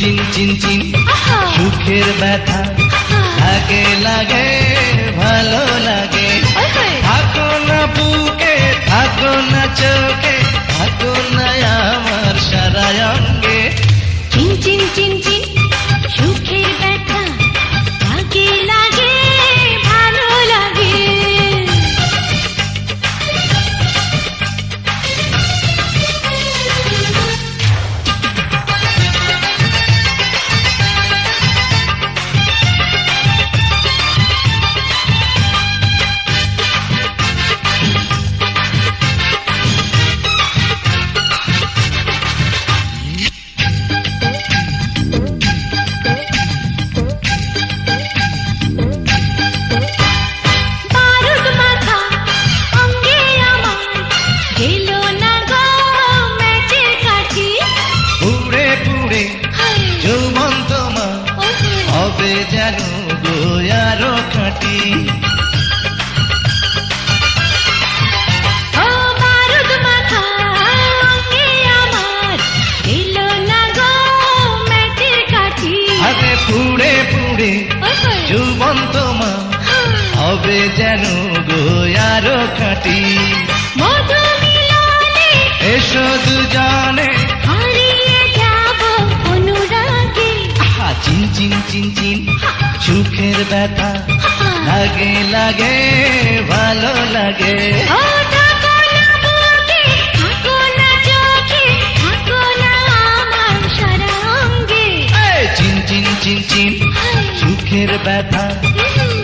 চিনচিন চিনচিন সুখের ব্যথা লাগে লাগে ভালো লাগে। থাকো না বুকে, থাকো না চোখে, থাকো না আমার সারা অঙ্গে। চিনচিন চিনচিন সুখের ব্যথা লাগে লাগে ভালো লাগে। জানো গো আরো খাঁটি ও বারুদ মাথা অঙ্গে আমার এলো না গো ম্যাচের কাঠি। আরে পুড়ে পুড়ে যৌবন্ত মা হবে যেন গো আরো খাঁটি। মধু মিলনে এসো দুজনে হারিয়ে যাব অনুরাগে। চিনচিন চিনচিন সুখের ব্যথা লাগে লাগে ভালো লাগে। ও থাকো না বুকে, থাকো না চোখে, থাকো না আমার সারা অঙ্গে। চিনচিন চিনচিন সুখের ব্যথা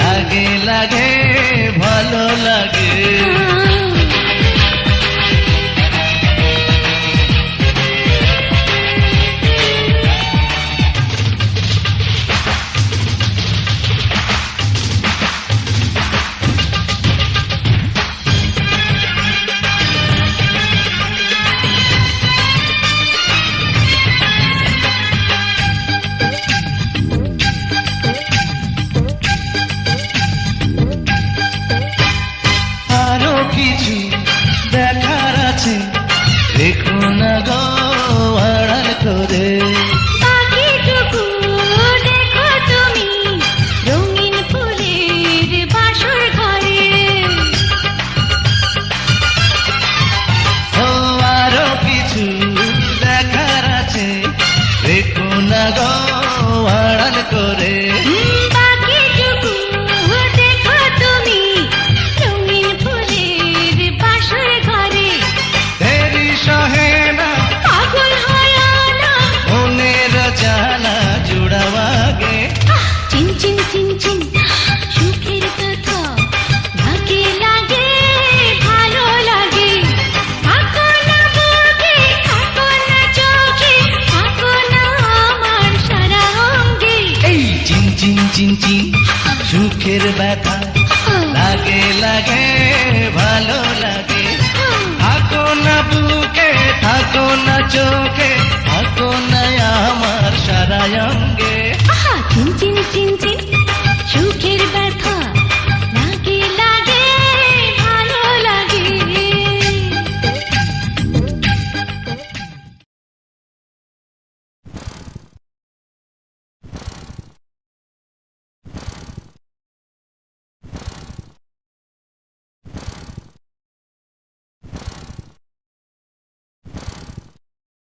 লাগে লাগে ভালো লাগে। কিছু দেখার আছে দেখো না গো আড়াল করে। বাকিটুকু দেখো তুমি রঙিন ফুলের বাসর ঘরে। ও আরো কিছু দেখার আছে দেখো না গো আড়াল করে। বাকিটুকু দেখো তুমি রঙিন ফুলের বাসর ঘরে। দেরি সহে না পাগল হয় না মনের জানা জুড়াওয়াগে। চিনচিন চিনচিন সুখের কথা লাগে লাগে ভালো লাগে। থাকো না বুকে, থাকো না চোখে, থাকো না আমার সারা অঙ্গে। এই চিনচিন চিনচিন সুখের ব্যথা লাগে লাগে ভালো লাগে। থাকো না বুকে, থাকো না চোখে, থাকো না আমার সারা অঙ্গে। চিনচিন